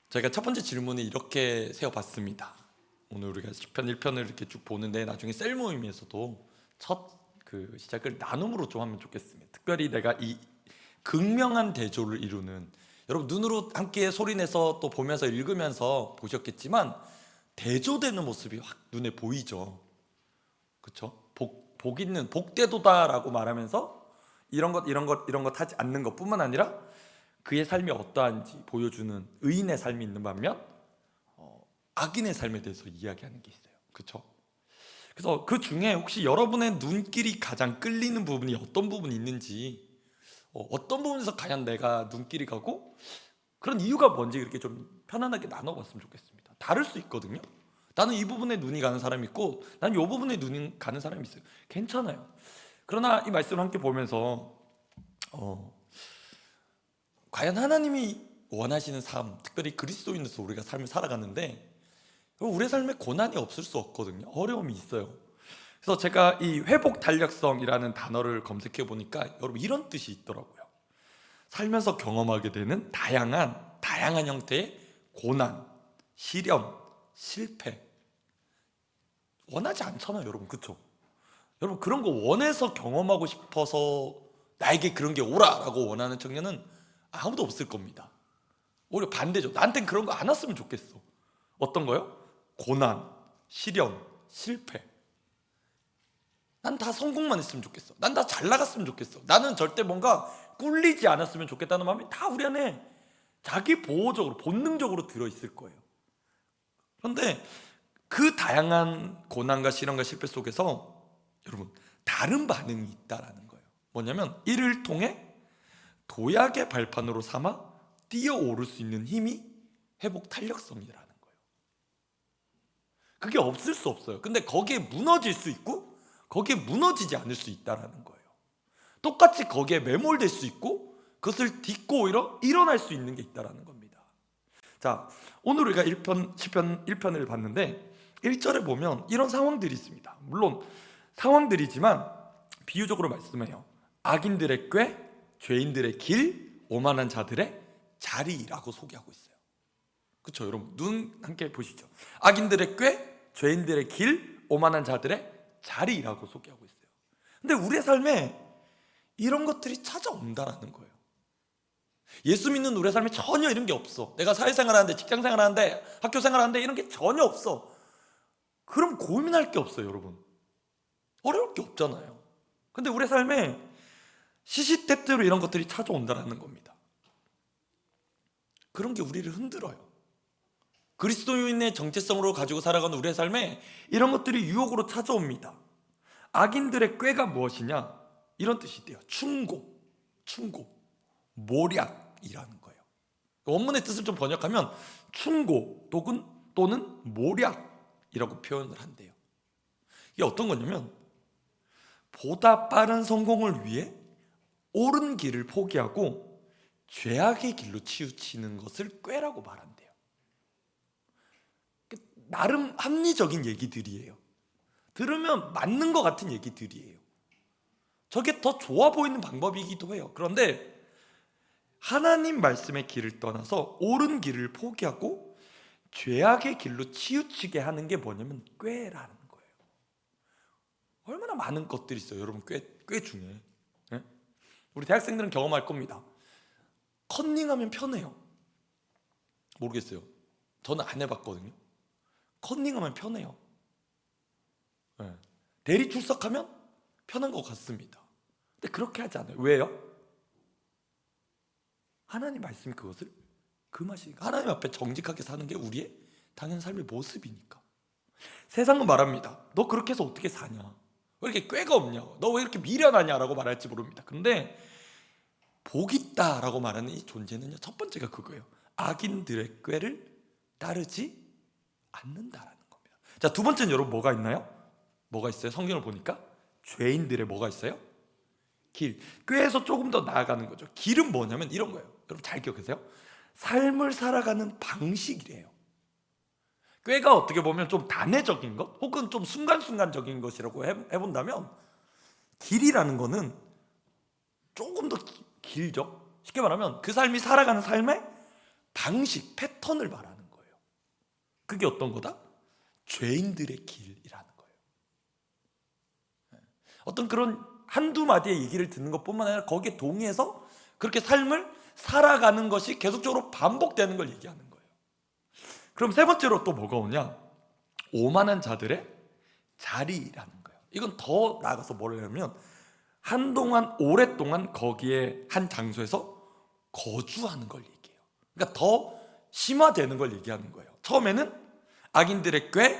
저희가 첫 번째 질문을 이렇게 세워봤습니다. 오늘 우리가 시편 1편을 이렇게 쭉 보는데 나중에 셀 모임에서도 첫 시작을 나눔으로 좀 하면 좋겠습니다. 특별히 내가 이 극명한 대조를 이루는, 여러분 눈으로 함께 소리내서 또 보면서 읽으면서 보셨겠지만 대조되는 모습이 확 눈에 보이죠. 그렇죠? 복 있는 복되도다라고 말하면서 이런 것 하지 않는 것뿐만 아니라 그의 삶이 어떠한지 보여주는 의인의 삶이 있는 반면 악인의 삶에 대해서 이야기하는 게 있어요. 그렇죠? 그래서 그 중에 혹시 여러분의 눈길이 가장 끌리는 부분이 어떤 부분이 있는지, 어떤 부분에서 과연 내가 눈길이 가고 그런 이유가 뭔지 이렇게 좀 편안하게 나눠봤으면 좋겠습니다. 다를 수 있거든요. 나는 이 부분에 눈이 가는 사람이 있고 나는 이 부분에 눈이 가는 사람이 있어요. 괜찮아요. 그러나 이 말씀을 함께 보면서 과연 하나님이 원하시는 삶, 특별히 그리스도인으로서 우리가 삶을 살아가는데 우리의 삶에 고난이 없을 수 없거든요. 어려움이 있어요. 그래서 제가 이 회복 탄력성이라는 단어를 검색해 보니까 여러분 이런 뜻이 있더라고요. 살면서 경험하게 되는 다양한 형태의 고난, 시련, 실패. 원하지 않잖아요, 여러분. 그렇죠? 여러분 그런 거 원해서 경험하고 싶어서 나에게 그런 게 오라라고 원하는 청년은 아무도 없을 겁니다. 오히려 반대죠. 나한텐 그런 거 안 왔으면 좋겠어. 어떤 거요? 고난, 시련, 실패. 난 다 성공만 했으면 좋겠어. 난 다 잘 나갔으면 좋겠어. 나는 절대 뭔가 꿀리지 않았으면 좋겠다는 마음이 다 우리 안에 자기 보호적으로 본능적으로 들어있을 거예요. 그런데 그 다양한 고난과 시련과 실패 속에서 여러분 다른 반응이 있다라는 거예요. 뭐냐면 이를 통해 도약의 발판으로 삼아 뛰어오를 수 있는 힘이 회복 탄력성이라는 거예요. 그게 없을 수 없어요. 근데 거기에 무너질 수 있고 거기에 무너지지 않을 수 있다는 거예요. 똑같이 거기에 매몰될 수 있고 그것을 딛고 오히려 일어날 수 있는 게 있다는 겁니다. 자, 오늘 우리가 시편 1편을 봤는데 1절에 보면 이런 상황들이 있습니다. 물론 상황들이지만 비유적으로 말씀해요. 악인들의 꾀, 죄인들의 길, 오만한 자들의 자리라고 소개하고 있어요. 그렇죠? 여러분 눈 함께 보시죠. 악인들의 꾀, 죄인들의 길, 오만한 자들의 자리라고 소개하고 있어요. 근데 우리의 삶에 이런 것들이 찾아온다라는 거예요. 예수 믿는 우리의 삶에 전혀 이런 게 없어. 내가 사회생활하는데, 직장생활하는데, 학교생활하는데 이런 게 전혀 없어. 그럼 고민할 게 없어요, 여러분. 어려울 게 없잖아요. 근데 우리의 삶에 시시때때로 이런 것들이 찾아온다라는 겁니다. 그런 게 우리를 흔들어요. 그리스도인의 정체성으로 가지고 살아가는 우리의 삶에 이런 것들이 유혹으로 찾아옵니다. 악인들의 꾀가 무엇이냐? 이런 뜻이 있대요. 충고, 모략이라는 거예요. 원문의 뜻을 좀 번역하면 충고 또는 모략이라고 표현을 한대요. 이게 어떤 거냐면 보다 빠른 성공을 위해 옳은 길을 포기하고 죄악의 길로 치우치는 것을 꾀라고 말한대요. 나름 합리적인 얘기들이에요. 들으면 맞는 것 같은 얘기들이에요. 저게 더 좋아 보이는 방법이기도 해요. 그런데 하나님 말씀의 길을 떠나서 옳은 길을 포기하고 죄악의 길로 치우치게 하는 게 뭐냐면 꾀라는 거예요. 얼마나 많은 것들이 있어요, 여러분. 꾀 중에. 네? 우리 대학생들은 경험할 겁니다. 컨닝하면 편해요. 모르겠어요. 저는 안 해봤거든요. 컨닝하면 편해요. 네. 대리 출석하면 편한 것 같습니다. 근데 그렇게 하지 않아요. 왜요? 하나님 말씀이 그것을 금하시니까. 하나님 앞에 정직하게 사는 게 우리의 당연한 삶의 모습이니까. 세상은 말합니다. 너 그렇게 해서 어떻게 사냐? 왜 이렇게 꾀가 없냐? 너 왜 이렇게 미련하냐라고 말할지 모릅니다. 그런데 복 있다라고 말하는 이 존재는요, 첫 번째가 그거예요. 악인들의 꾀를 따르지 않는다라는 겁니다. 자, 두 번째는 여러분 뭐가 있나요? 뭐가 있어요? 성경을 보니까 죄인들의 뭐가 있어요? 길. 꾀에서 조금 더 나아가는 거죠. 길은 뭐냐면 이런 거예요. 여러분 잘 기억하세요. 삶을 살아가는 방식이래요. 꾀가 어떻게 보면 좀 단회적인 것 혹은 좀 순간순간적인 것이라고 해본다면, 길이라는 거는 조금 더 길죠. 쉽게 말하면 그 삶이 살아가는 삶의 방식, 패턴을 말하는 거예요. 그게 어떤 거다? 죄인들의 길이라는 거예요. 어떤 그런 한두 마디의 얘기를 듣는 것뿐만 아니라 거기에 동의해서 그렇게 삶을 살아가는 것이 계속적으로 반복되는 걸 얘기하는 거예요. 그럼 세 번째로 또 뭐가 오냐? 오만한 자들의 자리라는 거예요. 이건 더 나아가서 뭐를 하냐면 한동안 오랫동안 거기에 한 장소에서 거주하는 걸 얘기해요. 그러니까 더 심화되는 걸 얘기하는 거예요. 처음에는 악인들의 꾀,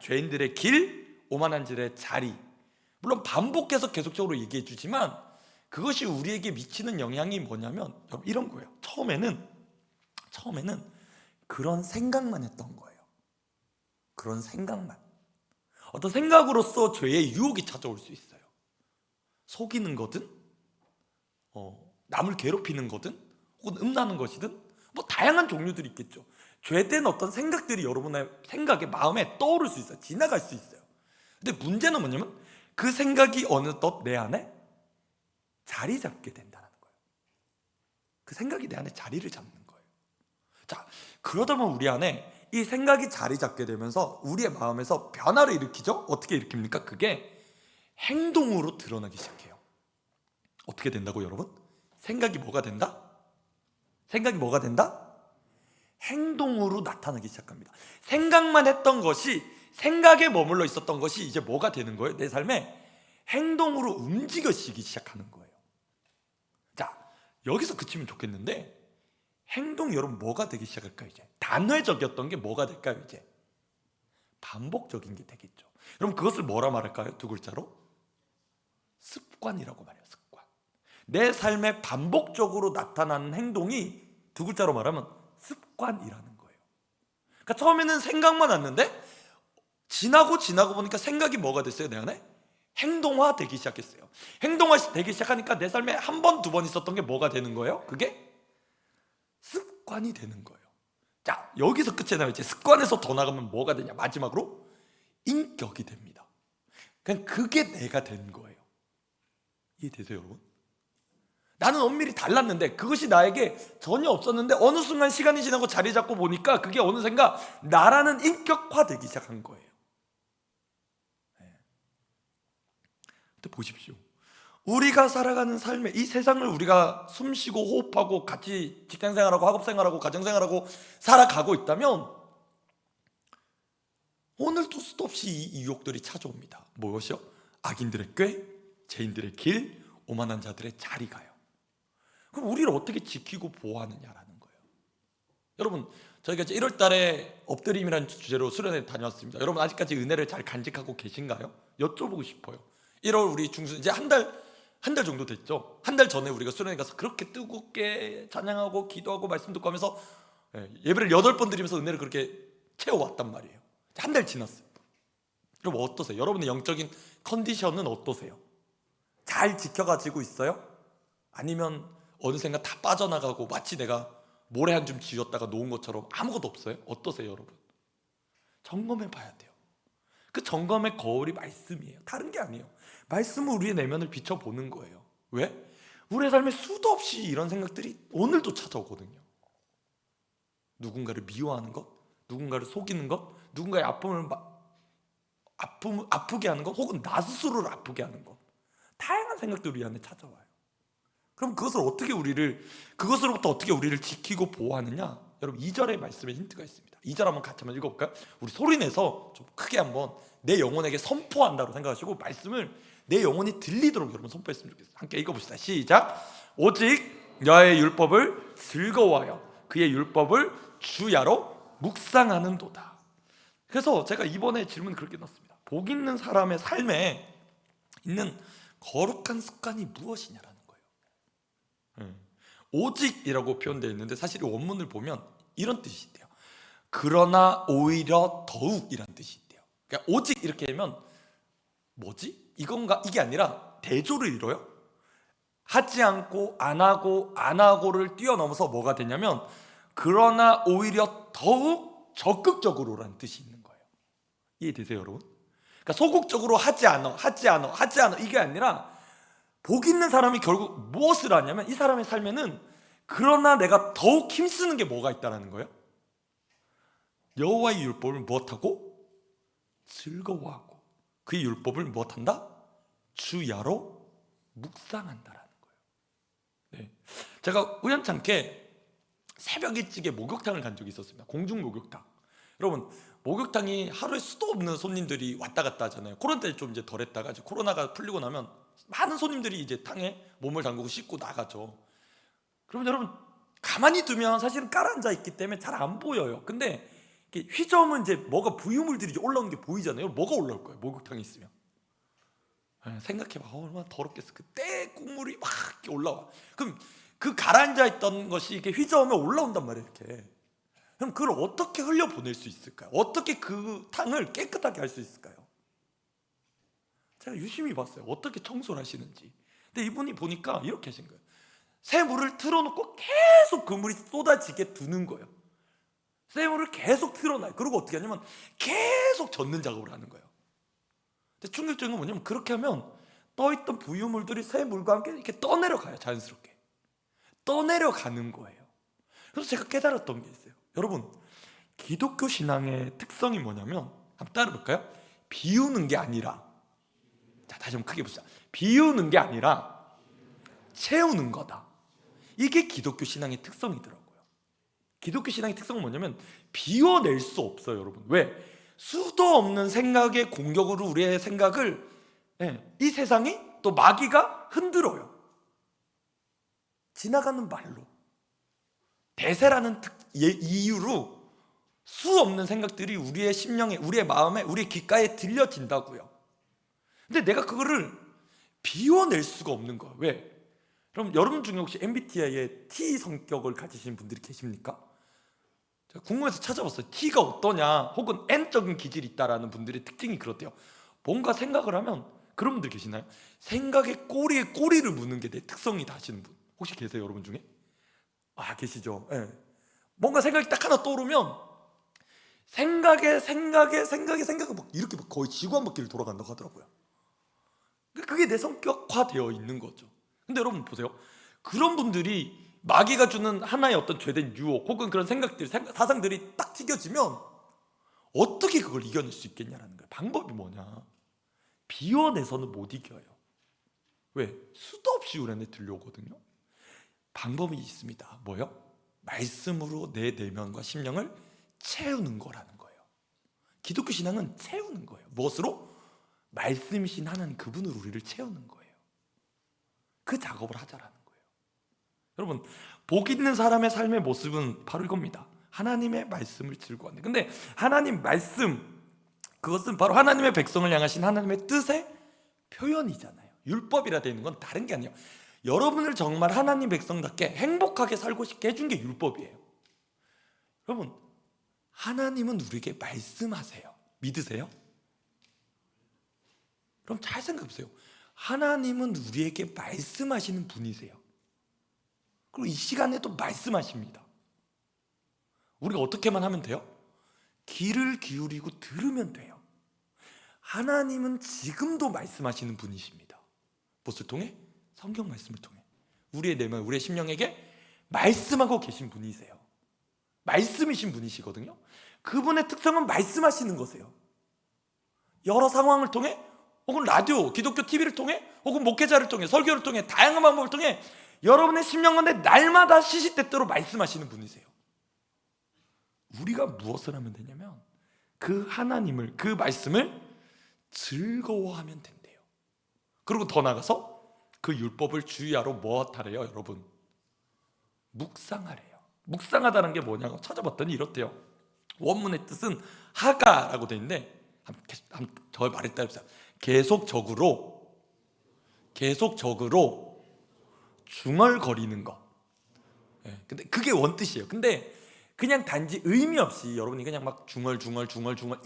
죄인들의 길, 오만한 자들의 자리. 물론 반복해서 계속적으로 얘기해 주지만 그것이 우리에게 미치는 영향이 뭐냐면 이런 거예요. 처음에는 그런 생각만 했던 거예요. 그런 생각만. 어떤 생각으로서 죄의 유혹이 찾아올 수 있어요. 속이는 거든, 남을 괴롭히는 거든, 혹은 음란한 것이든, 뭐 다양한 종류들이 있겠죠. 죄된 어떤 생각들이 여러분의 생각에, 마음에 떠오를 수 있어요. 지나갈 수 있어요. 근데 문제는 뭐냐면 그 생각이 어느덧 내 안에 자리 잡게 된다는 거예요. 그 생각이 내 안에 자리를 잡는 거예요. 자, 그러다 보면 우리 안에 이 생각이 자리 잡게 되면서 우리의 마음에서 변화를 일으키죠. 어떻게 일으킵니까? 그게 행동으로 드러나기 시작해요. 어떻게 된다고 여러분? 생각이 뭐가 된다? 생각이 뭐가 된다? 행동으로 나타나기 시작합니다. 생각만 했던 것이, 생각에 머물러 있었던 것이 이제 뭐가 되는 거예요? 내 삶에 행동으로 움직여지기 시작하는 거예요. 자, 여기서 그치면 좋겠는데 행동이 여러분 뭐가 되기 시작할까요? 이제 단회적이었던 게 뭐가 될까요? 이제 반복적인 게 되겠죠. 여러분 그것을 뭐라 말할까요? 두 글자로 습관이라고 말해요. 습관. 내 삶에 반복적으로 나타나는 행동이 두 글자로 말하면 습관이라는 거예요. 그러니까 처음에는 생각만 왔는데 지나고 보니까 생각이 뭐가 됐어요? 내 안에 행동화 되기 시작했어요. 행동화 되기 시작하니까 내 삶에 한 번, 두 번 있었던 게 뭐가 되는 거예요? 그게 습관이 되는 거예요. 자, 여기서 끝이 나요. 이제 습관에서 더 나가면 뭐가 되냐? 마지막으로 인격이 됩니다. 그냥 그게 내가 된 거예요. 이해되세요, 여러분? 나는 엄밀히 달랐는데 그것이 나에게 전혀 없었는데 어느 순간 시간이 지나고 자리 잡고 보니까 그게 어느샌가 나라는 인격화되기 시작한 거예요. 근데 보십시오. 우리가 살아가는 삶에 이 세상을 우리가 숨쉬고 호흡하고 같이 직장생활하고 학업생활하고 가정생활하고 살아가고 있다면 오늘도 수도 없이 이 유혹들이 찾아옵니다. 무엇이요? 악인들의 꾀, 죄인들의 길, 오만한 자들의 자리가요. 그럼 우리를 어떻게 지키고 보호하느냐라는 거예요. 여러분 저희가 이제 1월 달에 엎드림이라는 주제로 수련회 다녀왔습니다. 여러분 아직까지 은혜를 잘 간직하고 계신가요? 여쭤보고 싶어요. 1월 우리 중순 이제 한 달 정도 됐죠. 한 달 전에 우리가 수련회 가서 그렇게 뜨겁게 찬양하고 기도하고 말씀 듣고 하면서 예배를 8번 드리면서 은혜를 그렇게 채워왔단 말이에요. 한 달 지났어요. 여러분 어떠세요? 여러분의 영적인 컨디션은 어떠세요? 잘 지켜가지고 있어요? 아니면 어느샌가 다 빠져나가고 마치 내가 모래 한 줌 쥐었다가 놓은 것처럼 아무것도 없어요? 어떠세요 여러분? 점검해 봐야 돼요. 그 점검의 거울이 말씀이에요. 다른 게 아니에요. 말씀은 우리의 내면을 비춰보는 거예요. 왜? 우리의 삶에 수도 없이 이런 생각들이 오늘도 찾아오거든요. 누군가를 미워하는 것, 누군가를 속이는 것, 누군가의 아프게 하는 것, 혹은 나 스스로를 아프게 하는 것, 다양한 생각들이 우리 안에 찾아와요. 그럼 그것으로부터 어떻게 우리를 지키고 보호하느냐? 여러분 2절의 말씀에 힌트가 있습니다. 2절 한번 같이 한번 읽어볼까요? 우리 소리내서 좀 크게 한번 내 영혼에게 선포한다고 생각하시고 말씀을 내 영혼이 들리도록 여러분 선포했으면 좋겠어요. 함께 읽어봅시다. 시작. 오직 여호와의 율법을 즐거워하여 그의 율법을 주야로 묵상하는도다. 그래서 제가 이번에 질문 그렇게 넣었습니다. 복 있는 사람의 삶에 있는 거룩한 습관이 무엇이냐라는 거예요. 오직이라고 표현되어 있는데 사실 원문을 보면 이런 뜻이 있대요. 그러나 오히려 더욱이란 뜻이 있대요. 그러니까 오직 이렇게 하면 뭐지? 이건가? 이게 아니라 대조를 이뤄요. 하지 않고 안 하고를 뛰어넘어서 뭐가 되냐면 그러나 오히려 더욱 적극적으로라는 뜻이 있는 거예요. 이해되세요 여러분? 그러니까 소극적으로 하지 않아 이게 아니라 복 있는 사람이 결국 무엇을 하냐면 이 사람의 삶에는 그러나 내가 더욱 힘쓰는 게 뭐가 있다는 거예요? 여호와의 율법을 무엇하고? 즐거워하고 그의 율법을 무엇한다? 주야로 묵상한다라는 거예요. 네. 제가 우연찮게 새벽 일찍에 목욕탕을 간 적이 있었습니다. 공중 목욕탕. 여러분, 목욕탕이 하루에 수도 없는 손님들이 왔다 갔다 하잖아요. 코로나 때 좀 이제 덜했다가 이제 코로나가 풀리고 나면 많은 손님들이 이제 탕에 몸을 담그고 씻고 나가죠. 그러면 여러분, 가만히 두면 사실은 깔아앉아 있기 때문에 잘 안 보여요. 근데 이렇게 휘저으면 이제 뭐가 부유물들이 이제 올라오는 게 보이잖아요. 뭐가 올라올 거예요, 목욕탕에 있으면. 생각해봐, 얼마나 더럽겠어. 그때 국물이 막 이렇게 올라와. 그럼 그 가라앉아 있던 것이 이렇게 휘저으면 올라온단 말이에요, 이렇게. 그럼 그걸 어떻게 흘려보낼 수 있을까요? 어떻게 그 탕을 깨끗하게 할 수 있을까요? 제가 유심히 봤어요. 어떻게 청소를 하시는지. 근데 이분이 보니까 이렇게 하신 거예요. 새 물을 틀어놓고 계속 그 물이 쏟아지게 두는 거예요. 새 물을 계속 틀어놔요. 그리고 어떻게 하냐면 계속 젓는 작업을 하는 거예요. 근데 충격적인 건 뭐냐면 그렇게 하면 떠있던 부유물들이 새 물과 함께 이렇게 떠내려가요. 자연스럽게 떠내려가는 거예요. 그래서 제가 깨달았던 게 있어요. 여러분, 기독교 신앙의 특성이 뭐냐면 한번 따라볼까요? 비우는 게 아니라, 자, 다시 한번 크게 보자. 비우는 게 아니라 채우는 거다. 이게 기독교 신앙의 특성이더라고요. 기독교 신앙의 특성은 뭐냐면 비워낼 수 없어요, 여러분. 왜? 수도 없는 생각의 공격으로 우리의 생각을, 이 세상이 또 마귀가 흔들어요. 지나가는 말로, 대세라는 이유로 수 없는 생각들이 우리의 심령에, 우리의 마음에, 우리의 귓가에 들려진다고요. 근데 내가 그거를 비워낼 수가 없는 거야. 왜? 그럼 여러분 중에 혹시 MBTI의 T 성격을 가지신 분들이 계십니까? 제가 궁금해서 찾아봤어요. T가 어떠냐, 혹은 N적인 기질이 있다라는 분들의 특징이 그렇대요. 뭔가 생각을 하면, 그런 분들 계시나요? 생각의 꼬리에 꼬리를 무는 게 내 특성이다 하시는 분 혹시 계세요, 여러분 중에? 아, 계시죠? 네. 뭔가 생각이 딱 하나 떠오르면 생각에 막 이렇게 막 거의 지구 한 바퀴를 돌아간다고 하더라고요. 그게 내 성격화되어 있는 거죠. 근데 여러분 보세요. 그런 분들이 마귀가 주는 하나의 어떤 죄된 유혹 혹은 그런 생각들, 사상들이 딱 튀겨지면 어떻게 그걸 이겨낼 수 있겠냐라는 거예요. 방법이 뭐냐? 비워내서는 못 이겨요. 왜? 수도 없이 우리 안에 들려오거든요. 방법이 있습니다. 뭐요? 말씀으로 내 내면과 심령을 채우는 거라는 거예요. 기독교 신앙은 채우는 거예요. 무엇으로? 말씀이신 하나님, 그분으로 우리를 채우는 거예요. 그 작업을 하자라는 거예요. 여러분, 복 있는 사람의 삶의 모습은 바로 이겁니다. 하나님의 말씀을 즐거워하는. 근데 하나님 말씀, 그것은 바로 하나님의 백성을 향하신 하나님의 뜻의 표현이잖아요. 율법이라 되어 있는 건 다른 게 아니에요. 여러분을 정말 하나님 백성답게 행복하게 살고 싶게 해준 게 율법이에요. 여러분, 하나님은 우리에게 말씀하세요. 믿으세요? 그럼 잘 생각해 보세요. 하나님은 우리에게 말씀하시는 분이세요. 그리고 이 시간에도 말씀하십니다. 우리가 어떻게만 하면 돼요? 귀를 기울이고 들으면 돼요. 하나님은 지금도 말씀하시는 분이십니다. 무엇을 통해? 성경 말씀을 통해 우리의 내면, 우리의 심령에게 말씀하고 계신 분이세요. 말씀이신 분이시거든요. 그분의 특성은 말씀하시는 거세요. 여러 상황을 통해, 혹은 라디오, 기독교 TV를 통해, 혹은 목회자를 통해, 설교를 통해, 다양한 방법을 통해 여러분의 심령 가운데 날마다 시시때때로 말씀하시는 분이세요. 우리가 무엇을 하면 되냐면 그 하나님을, 그 말씀을 즐거워하면 된대요. 그리고 더 나아가서 그 율법을 주의하러 무엇하래요, 여러분? 묵상하래요. 묵상하다는 게 뭐냐고 찾아봤더니 이렇대요. 원문의 뜻은 하가라고 되어 있는데, 저 말에 따라서 계속적으로 중얼거리는 것. 근데 그게 원뜻이에요. 근데 그냥 단지 의미 없이 여러분이 그냥 막 중얼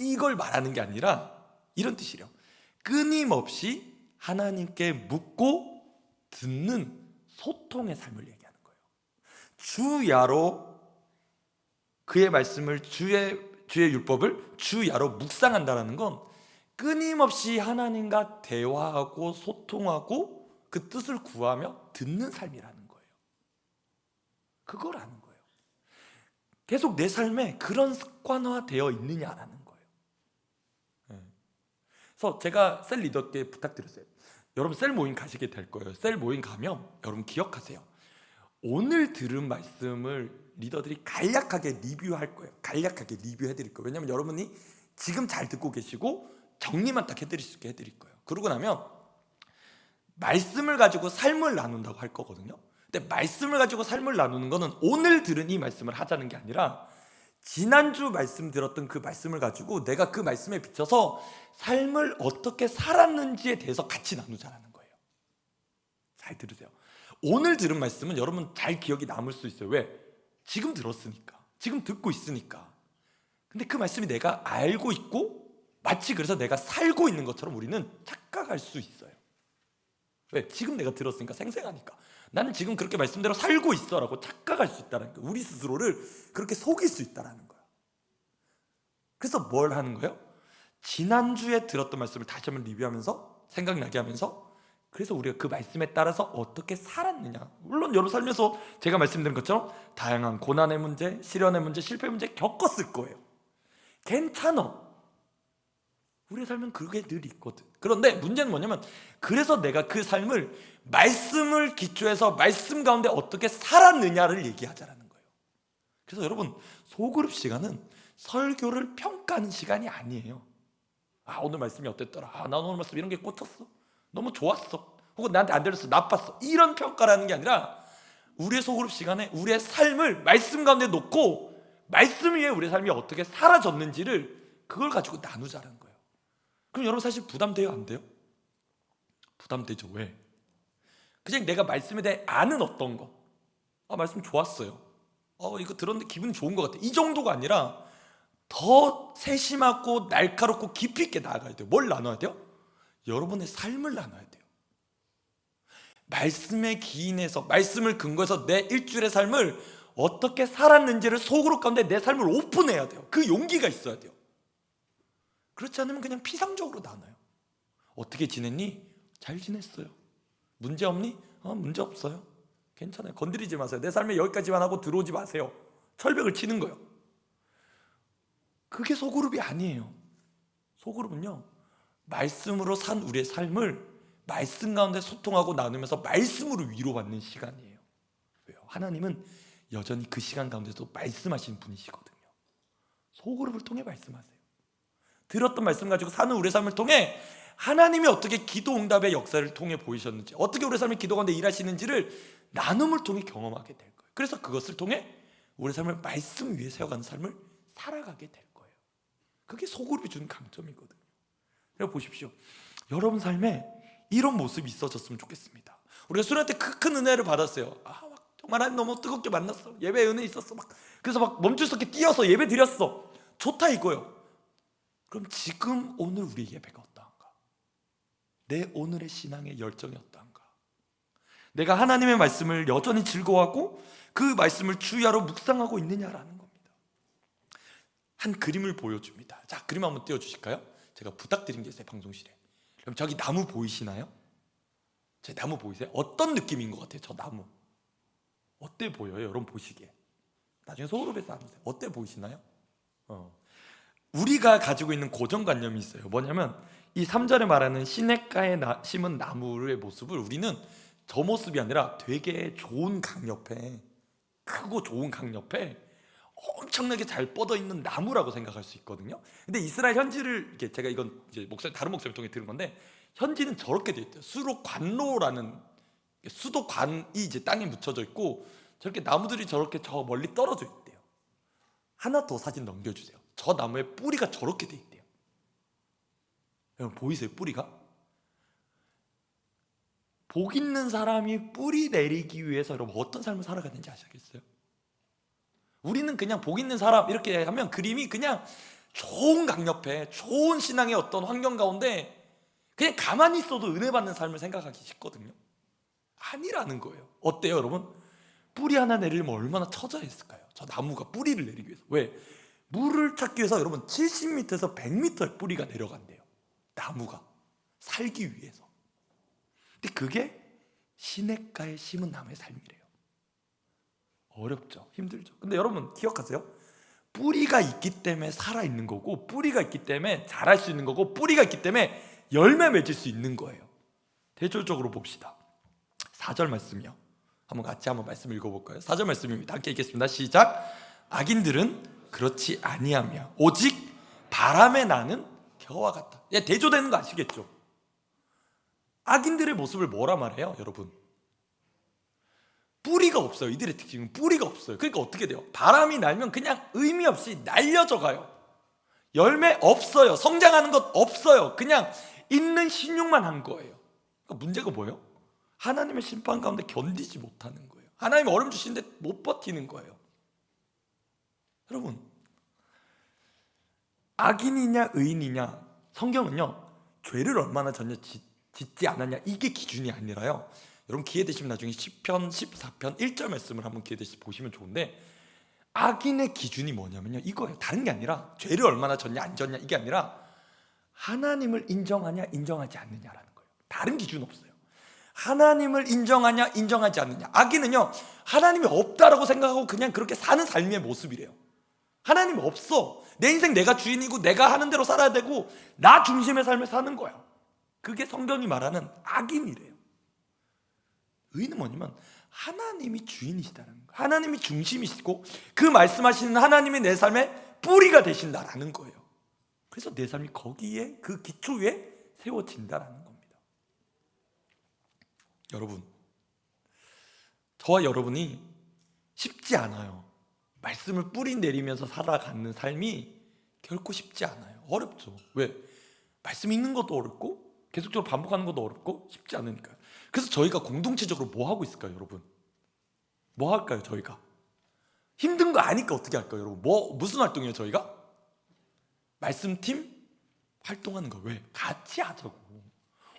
이걸 말하는 게 아니라 이런 뜻이래요. 끊임없이 하나님께 묻고 듣는 소통의 삶을 얘기하는 거예요. 주야로 그의 말씀을, 주의 율법을 주야로 묵상한다는 건 끊임없이 하나님과 대화하고 소통하고 그 뜻을 구하며 듣는 삶이라는 거예요. 그거라는 거예요. 계속 내 삶에 그런 습관화되어 있느냐라는 거예요. 네. 그래서 제가 셀 리더께 부탁드렸어요. 여러분 셀 모임 가시게 될 거예요. 셀 모임 가면 여러분 기억하세요. 오늘 들은 말씀을 리더들이 간략하게 리뷰할 거예요. 간략하게 리뷰해 드릴 거예요. 왜냐면 여러분이 지금 잘 듣고 계시고 정리만 딱 해드릴 수 있게 해드릴 거예요. 그러고 나면 말씀을 가지고 삶을 나눈다고 할 거거든요. 근데 말씀을 가지고 삶을 나누는 거는 오늘 들은 이 말씀을 하자는 게 아니라 지난주 말씀 들었던 그 말씀을 가지고 내가 그 말씀에 비춰서 삶을 어떻게 살았는지에 대해서 같이 나누자는 거예요. 잘 들으세요. 오늘 들은 말씀은 여러분 잘 기억이 남을 수 있어요. 왜? 지금 들었으니까, 지금 듣고 있으니까. 근데 그 말씀이 내가 알고 있고 마치 그래서 내가 살고 있는 것처럼 우리는 착각할 수 있어요. 왜? 지금 내가 들었으니까, 생생하니까. 나는 지금 그렇게 말씀대로 살고 있어 라고 착각할 수 있다는 거예요. 우리 스스로를 그렇게 속일 수 있다는 거예요. 그래서 뭘 하는 거예요? 지난주에 들었던 말씀을 다시 한번 리뷰하면서 생각나게 하면서, 그래서 우리가 그 말씀에 따라서 어떻게 살았느냐. 물론 여러분 살면서 제가 말씀드린 것처럼 다양한 고난의 문제, 시련의 문제, 실패 문제 겪었을 거예요. 괜찮아. 우리의 삶은 그게 늘 있거든. 그런데 문제는 뭐냐면, 그래서 내가 그 삶을 말씀을 기초해서 말씀 가운데 어떻게 살았느냐를 얘기하자라는 거예요. 그래서 여러분, 소그룹 시간은 설교를 평가하는 시간이 아니에요. 아, 오늘 말씀이 어땠더라. 아, 나 오늘 말씀 이런 게 꽂혔어. 너무 좋았어. 혹은 나한테 안 들렸어. 나빴어. 이런 평가라는 게 아니라 우리의 소그룹 시간에 우리의 삶을 말씀 가운데 놓고 말씀 위에 우리의 삶이 어떻게 사라졌는지를 그걸 가지고 나누자는 거예요. 그럼 여러분 사실 부담돼요? 안 돼요? 부담되죠. 왜? 그냥 내가 말씀에 대해 아는 어떤 거, 아, 말씀 좋았어요. 이거 들었는데 기분이 좋은 것 같아. 이 정도가 아니라 더 세심하고 날카롭고 깊이 있게 나아가야 돼요. 뭘 나눠야 돼요? 여러분의 삶을 나눠야 돼요. 말씀에 기인해서, 말씀을 근거해서 내 일주일의 삶을 어떻게 살았는지를 속으로 가운데 내 삶을 오픈해야 돼요. 그 용기가 있어야 돼요. 그렇지 않으면 그냥 피상적으로 나눠요. 어떻게 지냈니? 잘 지냈어요. 문제 없니? 문제 없어요. 괜찮아요. 건드리지 마세요. 내 삶에 여기까지만 하고 들어오지 마세요. 철벽을 치는 거예요. 그게 소그룹이 아니에요. 소그룹은요, 말씀으로 산 우리의 삶을 말씀 가운데 소통하고 나누면서 말씀으로 위로받는 시간이에요. 왜요? 하나님은 여전히 그 시간 가운데도 말씀하시는 분이시거든요. 소그룹을 통해 말씀하세요. 들었던 말씀 가지고 사는 우리의 삶을 통해 하나님이 어떻게 기도 응답의 역사를 통해 보이셨는지, 어떻게 우리의 삶의 기도 가운데 일하시는지를 나눔을 통해 경험하게 될 거예요. 그래서 그것을 통해 우리의 삶을 말씀 위에 세워가는 삶을 살아가게 될 거예요. 그게 소그룹이 주는 강점이거든요. 그래서 보십시오. 여러분 삶에 이런 모습이 있어졌으면 좋겠습니다. 우리가 수련회 때 큰 은혜를 받았어요. 막 정말 하나님 너무 뜨겁게 만났어. 예배에 은혜 있었어. 그래서 막 멈출 수 없게 뛰어서 예배 드렸어. 좋다 이거요. 그럼 지금 오늘 우리 예배가 어떠한가? 내 오늘의 신앙의 열정이 어떠한가? 내가 하나님의 말씀을 여전히 즐거워하고 그 말씀을 주야로 묵상하고 있느냐라는 겁니다. 한 그림을 보여줍니다. 자, 그림 한번 띄워주실까요? 제가 부탁드린 게 있어요, 방송실에. 그럼 저기 나무 보이시나요? 제 나무 보이세요? 어떤 느낌인 것 같아요? 저 나무 어때 보여요? 여러분 보시기에 나중에 소그룹에서 합니다. 어때 보이시나요? 우리가 가지고 있는 고정관념이 있어요. 뭐냐면 이 3절에 말하는 시냇가에 심은 나무의 모습을 우리는 저 모습이 아니라 되게 좋은 강 옆에, 크고 좋은 강 옆에 엄청나게 잘 뻗어 있는 나무라고 생각할 수 있거든요. 근데 이스라엘 현지를 이렇게, 제가 이건 이제 다른 목사님 통해 들은 건데, 현지는 저렇게 돼 있대요. 수도관로라는, 수도관이 이제 땅에 묻혀져 있고 저렇게 나무들이 저렇게 저 멀리 떨어져 있대요. 하나 더 사진 넘겨주세요. 저 나무의 뿌리가 저렇게 돼 있대요. 여러분 보이세요? 뿌리가? 복 있는 사람이 뿌리 내리기 위해서 여러분 어떤 삶을 살아가는지 아시겠어요? 우리는 그냥 복 있는 사람 이렇게 하면 그림이 그냥 좋은 강 옆에 좋은 신앙의 어떤 환경 가운데 그냥 가만히 있어도 은혜 받는 삶을 생각하기 쉽거든요. 아니라는 거예요. 어때요 여러분? 뿌리 하나 내리려면 얼마나 처져야 했을까요? 저 나무가 뿌리를 내리기 위해서. 왜? 물을 찾기 위해서 여러분 70m에서 100m의 뿌리가 내려간대요. 나무가 살기 위해서. 근데 그게 시냇가에 심은 나무의 삶이래요. 어렵죠. 힘들죠. 근데 여러분 기억하세요. 뿌리가 있기 때문에 살아있는 거고, 뿌리가 있기 때문에 자랄 수 있는 거고, 뿌리가 있기 때문에 열매 맺을 수 있는 거예요. 대조적으로 봅시다. 4절 말씀이요. 같이 한번 말씀 읽어볼까요? 4절 말씀입니다. 함께 읽겠습니다. 시작. 악인들은 그렇지 아니하며 오직 바람에 나는 겨와 같다. 대조되는 거 아시겠죠? 악인들의 모습을 뭐라 말해요, 여러분? 뿌리가 없어요. 이들의 특징은 뿌리가 없어요. 그러니까 어떻게 돼요? 바람이 날면 그냥 의미 없이 날려져 가요. 열매 없어요. 성장하는 것 없어요. 그냥 있는 신용만 한 거예요. 그러니까 문제가 뭐예요? 하나님의 심판 가운데 견디지 못하는 거예요. 하나님이 얼음 주시는데 못 버티는 거예요. 여러분, 악인이냐 의인이냐, 성경은요 죄를 얼마나 전혀 짓지 않았냐 이게 기준이 아니라요, 여러분 기회 되시면 나중에 시편 14편 1절 말씀을 한번 기회 되시면 보시면 좋은데, 악인의 기준이 뭐냐면요 이거예요. 다른 게 아니라 죄를 얼마나 졌냐 안 졌냐 이게 아니라 하나님을 인정하냐 인정하지 않느냐라는 거예요. 다른 기준 없어요. 하나님을 인정하냐 인정하지 않느냐. 악인은요 하나님이 없다라고 생각하고 그냥 그렇게 사는 삶의 모습이래요. 하나님 없어. 내 인생 내가 주인이고 내가 하는 대로 살아야 되고 나 중심의 삶을 사는 거야. 그게 성경이 말하는 악인이래요. 의인은 뭐냐면 하나님이 주인이시다는 거예요. 하나님이 중심이시고 그 말씀하시는 하나님이 내 삶의 뿌리가 되신다라는 거예요. 그래서 내 삶이 거기에 그 기초 위에 세워진다라는 겁니다. 여러분, 저와 여러분이 쉽지 않아요. 말씀을 뿌리 내리면서 살아가는 삶이 결코 쉽지 않아요. 어렵죠. 왜? 말씀 읽는 것도 어렵고 계속적으로 반복하는 것도 어렵고 쉽지 않으니까요. 그래서 저희가 공동체적으로 뭐 하고 있을까요, 여러분? 뭐 할까요, 저희가? 힘든 거 아니까 어떻게 할까요, 여러분? 무슨 활동이에요, 저희가? 말씀팀 활동하는 거. 왜? 같이 하자고.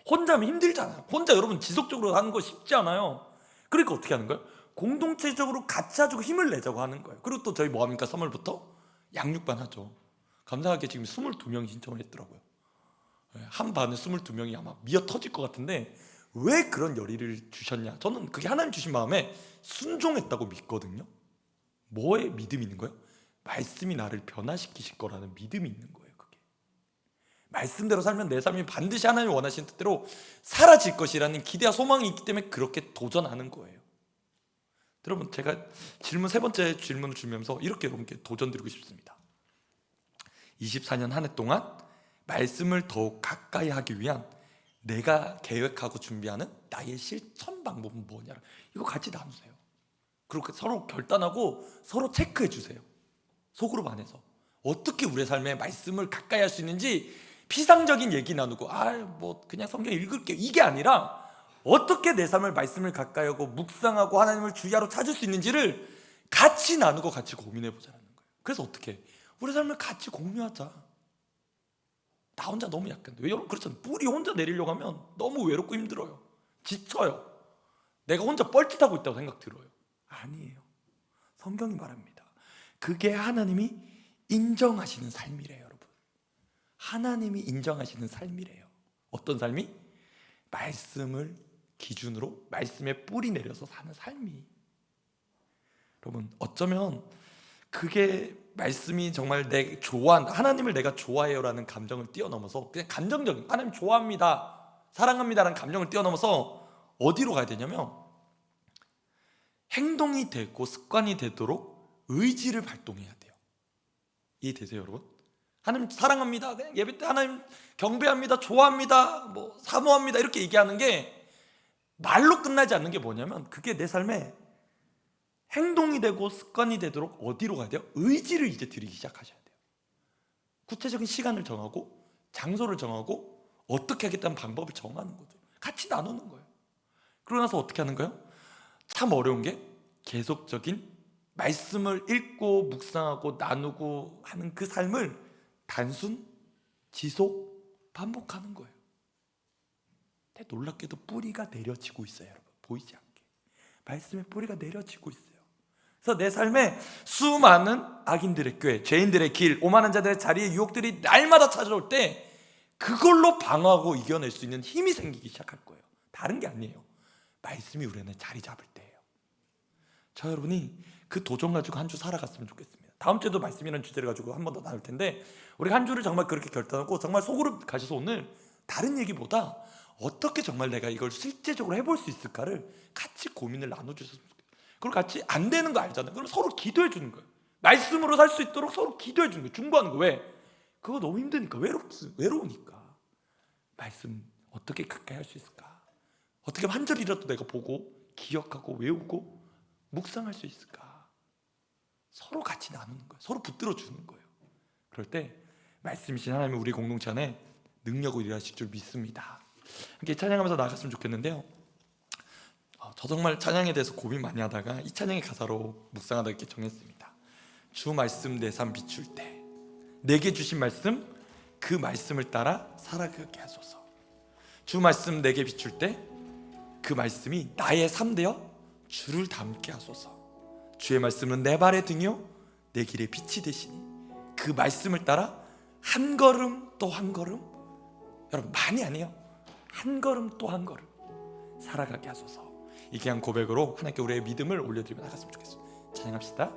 혼자 하면 힘들잖아요. 혼자 여러분 지속적으로 하는 거 쉽지 않아요. 그러니까 어떻게 하는 거예요? 공동체적으로 같이 하자고 힘을 내자고 하는 거예요. 그리고 또 저희 뭐 합니까? 3월부터 양육반 하죠. 감사하게 지금 22명이 신청을 했더라고요. 한 반에 22명이 아마 미어 터질 것 같은데, 왜 그런 열의를 주셨냐? 저는 그게 하나님 주신 마음에 순종했다고 믿거든요. 뭐에 믿음이 있는 거예요? 말씀이 나를 변화시키실 거라는 믿음이 있는 거예요. 그게 말씀대로 살면 내 삶이 반드시 하나님이 원하시는 뜻대로 사라질 것이라는 기대와 소망이 있기 때문에 그렇게 도전하는 거예요. 여러분, 제가 세 번째 질문을 주면서 이렇게 여러분께 도전드리고 싶습니다. 24년 한 해 동안 말씀을 더욱 가까이 하기 위한 내가 계획하고 준비하는 나의 실천 방법은 뭐냐, 이거 같이 나누세요. 그리고 서로 결단하고 서로 체크해 주세요. 소그룹 안에서 어떻게 우리의 삶에 말씀을 가까이 할 수 있는지 피상적인 얘기 나누고 뭐 그냥 성경 읽을게 이게 아니라 어떻게 내 삶을 말씀을 가까이 하고 묵상하고 하나님을 주야로 찾을 수 있는지를 같이 나누고 같이 고민해 보자는 거예요. 그래서 어떻게 우리 삶을 같이 공유하자. 나 혼자 너무 약한데, 왜 여러분 그렇잖아요. 뿌리 혼자 내리려고 하면 너무 외롭고 힘들어요. 지쳐요. 내가 혼자 뻘짓하고 있다고 생각 들어요. 아니에요. 성경이 말합니다. 그게 하나님이 인정하시는 삶이래요, 여러분. 하나님이 인정하시는 삶이래요. 어떤 삶이? 말씀을 기준으로 말씀에 뿌리 내려서 사는 삶이. 여러분, 어쩌면 그게 말씀이 정말 하나님을 내가 좋아해요라는 감정을 뛰어넘어서 그냥 감정적인 하나님 좋아합니다, 사랑합니다라는 감정을 뛰어넘어서 어디로 가야 되냐면 행동이 되고 습관이 되도록 의지를 발동해야 돼요. 이해되세요, 여러분? 하나님 사랑합니다, 그냥 예배 때 하나님 경배합니다, 좋아합니다, 뭐 사모합니다 이렇게 얘기하는 게 말로 끝나지 않는 게 뭐냐면 그게 내 삶에 행동이 되고 습관이 되도록 어디로 가야 돼요? 의지를 이제 들이기 시작하셔야 돼요. 구체적인 시간을 정하고 장소를 정하고 어떻게 하겠다는 방법을 정하는 거죠. 같이 나누는 거예요. 그러고 나서 어떻게 하는 거예요? 참 어려운 게 계속적인 말씀을 읽고 묵상하고 나누고 하는 그 삶을 단순, 지속, 반복하는 거예요. 근데 놀랍게도 뿌리가 내려지고 있어요, 여러분. 보이지 않게 말씀의 뿌리가 내려지고 있어요. 그래서 내 삶에 수많은 악인들의 꾀, 죄인들의 길, 오만한 자들의 자리에 유혹들이 날마다 찾아올 때 그걸로 방어하고 이겨낼 수 있는 힘이 생기기 시작할 거예요. 다른 게 아니에요. 말씀이 우리 안에 자리 잡을 때예요. 저 여러분이 그 도전 가지고 한 주 살아갔으면 좋겠습니다. 다음 주에도 말씀이라는 주제를 가지고 한 번 더 나눌 텐데, 우리가 한 주를 정말 그렇게 결단하고 정말 속으로 가셔서 오늘 다른 얘기보다 어떻게 정말 내가 이걸 실제적으로 해볼 수 있을까를 같이 고민을 나눠주셨으면 좋겠어요. 그리고 같이 안 되는 거 알잖아요. 그럼 서로 기도해 주는 거예요. 말씀으로 살 수 있도록 서로 기도해 주는 거예요. 중보하는 거. 왜? 그거 너무 힘드니까, 외로우니까. 말씀 어떻게 가까이 할 수 있을까? 어떻게 하면 한 절이라도 내가 보고 기억하고 외우고 묵상할 수 있을까? 서로 같이 나누는 거예요. 서로 붙들어 주는 거예요. 그럴 때 말씀이신 하나님이 우리 공동체 안에 능력으로 일하실 줄 믿습니다. 함께 찬양하면서 나갔으면 좋겠는데요. 저 정말 찬양에 대해서 고민 많이 하다가 이 찬양의 가사로 묵상하다 이렇게 정했습니다. 주 말씀 내 삶 비출 때 내게 주신 말씀 그 말씀을 따라 살아가게 하소서. 주 말씀 내게 비출 때 그 말씀이 나의 삶 되어 주를 닮게 하소서. 주의 말씀은 내 발의 등이요 내 길의 빛이 되시니 그 말씀을 따라 한 걸음 또 한 걸음, 여러분 많이 아니에요, 한 걸음 또 한 걸음 살아가게 하소서. 이 귀한 고백으로 하나님께 우리의 믿음을 올려드리며 나갔으면 좋겠습니다. 찬양합시다.